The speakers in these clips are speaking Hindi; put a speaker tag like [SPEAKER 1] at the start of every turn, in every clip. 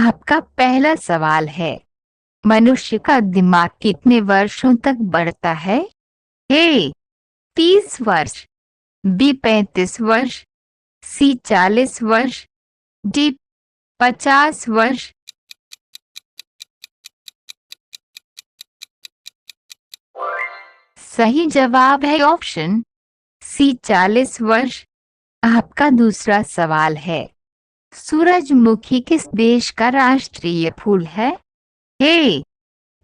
[SPEAKER 1] आपका पहला सवाल है, मनुष्य का दिमाग कितने वर्षों तक बढ़ता है? ए 30 वर्ष, बी 35 वर्ष, सी 40 वर्ष, डी 50 वर्ष। सही जवाब है ऑप्शन सी 40 वर्ष। आपका दूसरा सवाल है, सूरजमुखी किस देश का राष्ट्रीय फूल है? ए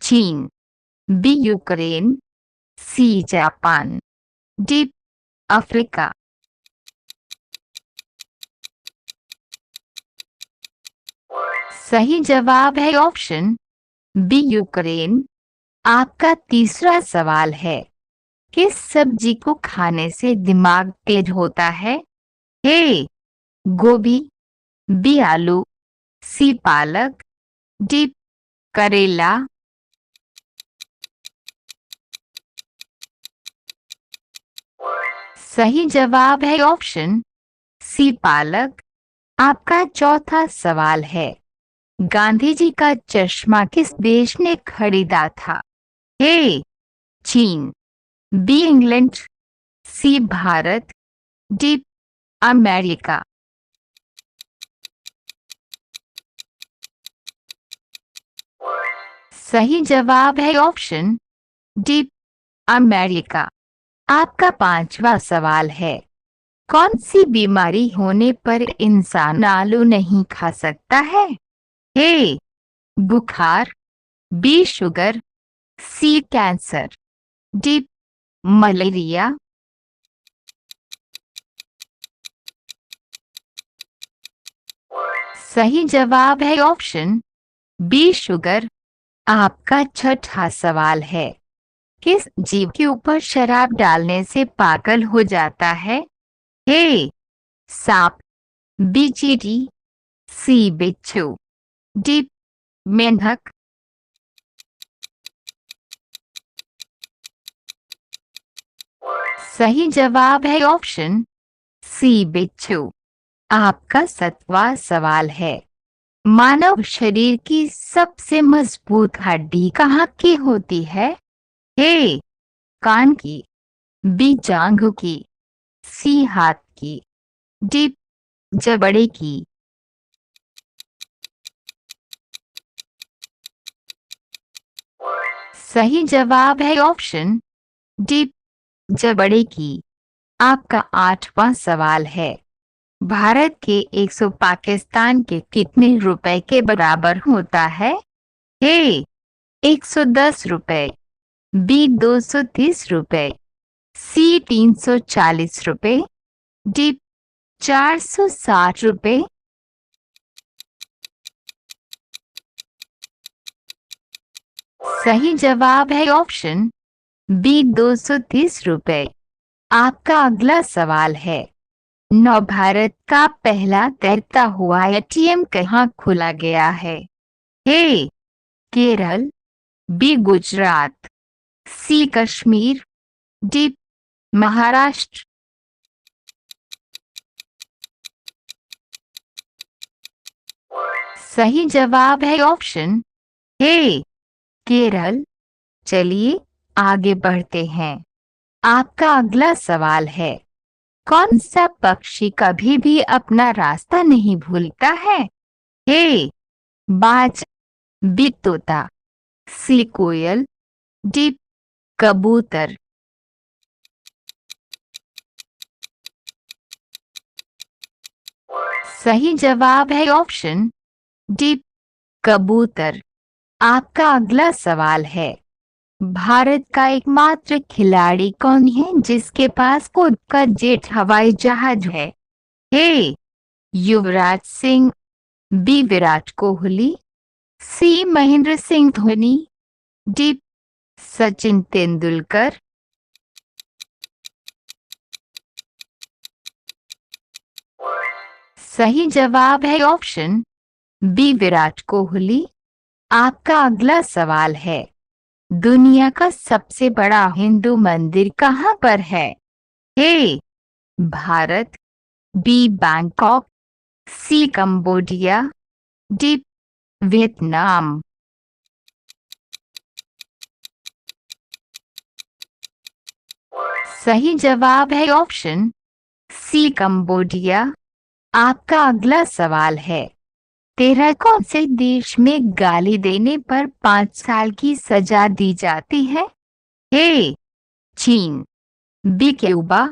[SPEAKER 1] चीन, B Ukraine, C Japan, D Africa. सही जवाब है ऑप्शन बी यूक्रेन। आपका तीसरा सवाल है, किस सब्जी को खाने से दिमाग तेज होता है? ए गोभी, बी आलू, सी पालक, डी करेला। सही जवाब है ऑप्शन सी पालक। आपका चौथा सवाल है, गांधी जी का चश्मा किस देश ने खरीदा था? ए चीन, बी इंग्लैंड, सी भारत, डी अमेरिका। सही जवाब है ऑप्शन डी अमेरिका। आपका पांचवा सवाल है, कौन सी बीमारी होने पर इंसान आलू नहीं खा सकता है? ए बुखार, बी शुगर, सी कैंसर, डी मलेरिया। सही जवाब है ऑप्शन बी शुगर। आपका छठा सवाल है, किस जीव के ऊपर शराब डालने से पागल हो जाता है? ए सांप, बी चींटी, सी बिच्छू, डी मेंढक। सही जवाब है ऑप्शन सी बिच्छू। आपका सातवां सवाल है, मानव शरीर की सबसे मजबूत हड्डी कहाँ की होती है? ए कान की, बी जांघों की, सी हाथ की, डी जबड़े की। सही जवाब है ऑप्शन डी जबड़े की। आपका आठवां सवाल है, भारत के 100 पाकिस्तान के कितने रुपए के बराबर होता है? ए 110 रुपए, बी 230 रुपए, सी 340 रुपए, डी 460 रुपए। सही जवाब है ऑप्शन बी 230 रुपए। आपका अगला सवाल है, नव भारत का पहला तैरता हुआ एटीएम कहाँ खोला गया है? ए केरल, बी गुजरात, सी कश्मीर, डी महाराष्ट्र। सही जवाब है ऑप्शन ए केरल। चलिए आगे बढ़ते हैं। आपका अगला सवाल है, कौन सा पक्षी कभी भी अपना रास्ता नहीं भूलता है? ए बाज, बी तोता, सी कोयल, डी कबूतर। सही जवाब है ऑप्शन डी कबूतर। आपका अगला सवाल है, भारत का एकमात्र खिलाड़ी कौन है जिसके पास खुद का जेट हवाई जहाज है? ए युवराज सिंह, बी विराट कोहली, सी महेंद्र सिंह धोनी, डी सचिन तेंदुलकर। सही जवाब है ऑप्शन बी विराट कोहली। आपका अगला सवाल है, दुनिया का सबसे बड़ा हिंदू मंदिर कहाँ पर है? ए भारत, बी बैंकॉक, सी कंबोडिया, डी वियतनाम। सही जवाब है ऑप्शन सी कंबोडिया। आपका अगला सवाल है, तेरह कौन से देश में गाली देने पर 5 साल की सजा दी जाती है? ए चीन, B Cuba,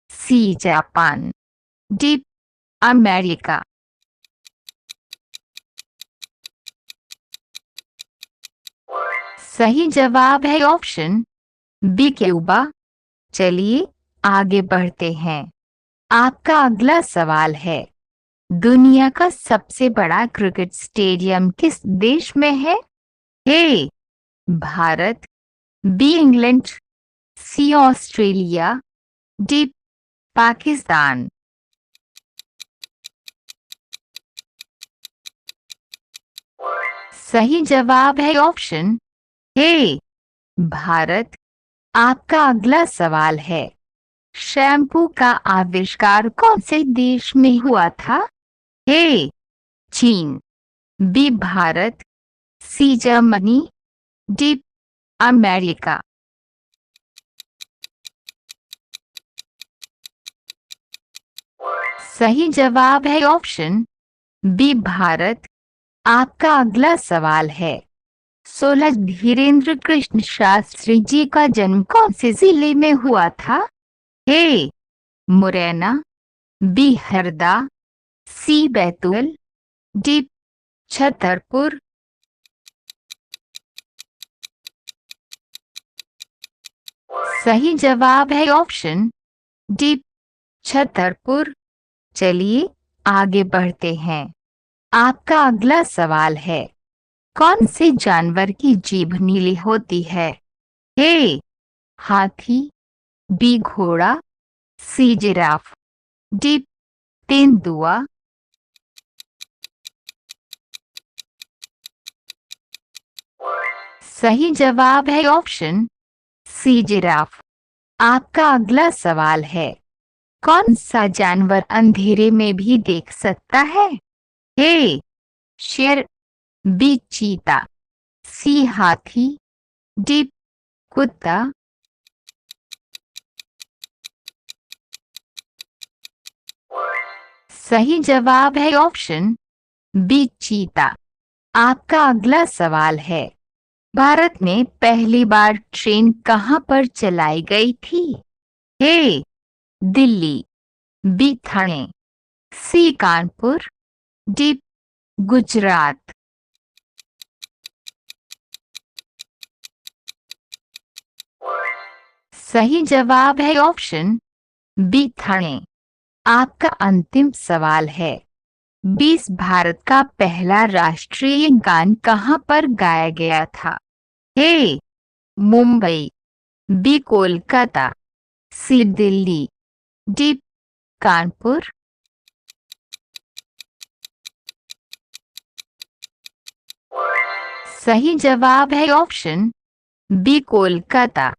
[SPEAKER 1] C Japan, D America. सही जवाब है ऑप्शन बी क्यूबा। चलिए आगे बढ़ते हैं। आपका अगला सवाल है, दुनिया का सबसे बड़ा क्रिकेट स्टेडियम किस देश में है? ए भारत, बी इंग्लैंड, सी ऑस्ट्रेलिया, डी पाकिस्तान। सही जवाब है ऑप्शन ए भारत। आपका अगला सवाल है, शैम्पू का आविष्कार कौन से देश में हुआ था? ए चीन, B Bharat, C Germany, D America. सही जवाब है ऑप्शन बी भारत। आपका अगला सवाल है, 16 धीरेन्द्र कृष्ण शास्त्री जी का जन्म कौन से जिले में हुआ था? ए मुरैना, बी हरदा, सी बैतूल, डी छतरपुर। सही जवाब है ऑप्शन डी छतरपुर। चलिए आगे बढ़ते हैं। आपका अगला सवाल है, कौन से जानवर की जीभ नीली होती है? ए हाथी, बी घोड़ा, सी जिराफ, डी तेंदुआ। सही जवाब है ऑप्शन सी जिराफ। आपका अगला सवाल है, कौन सा जानवर अंधेरे में भी देख सकता है? ए शेर, बी चीता, सी हाथी, डी कुत्ता। सही जवाब है ऑप्शन बी चीता। आपका अगला सवाल है, भारत में पहली बार ट्रेन कहां पर चलाई गई थी? ए दिल्ली, बी ठाणे, सी कानपुर, डी गुजरात। सही जवाब है ऑप्शन बी ठाणे। आपका अंतिम सवाल है, 20 भारत का पहला राष्ट्रीय गान कहां पर गाया गया था? ए मुंबई, बी कोलकाता, सी दिल्ली, डी कानपुर। सही जवाब है ऑप्शन बी कोलकाता।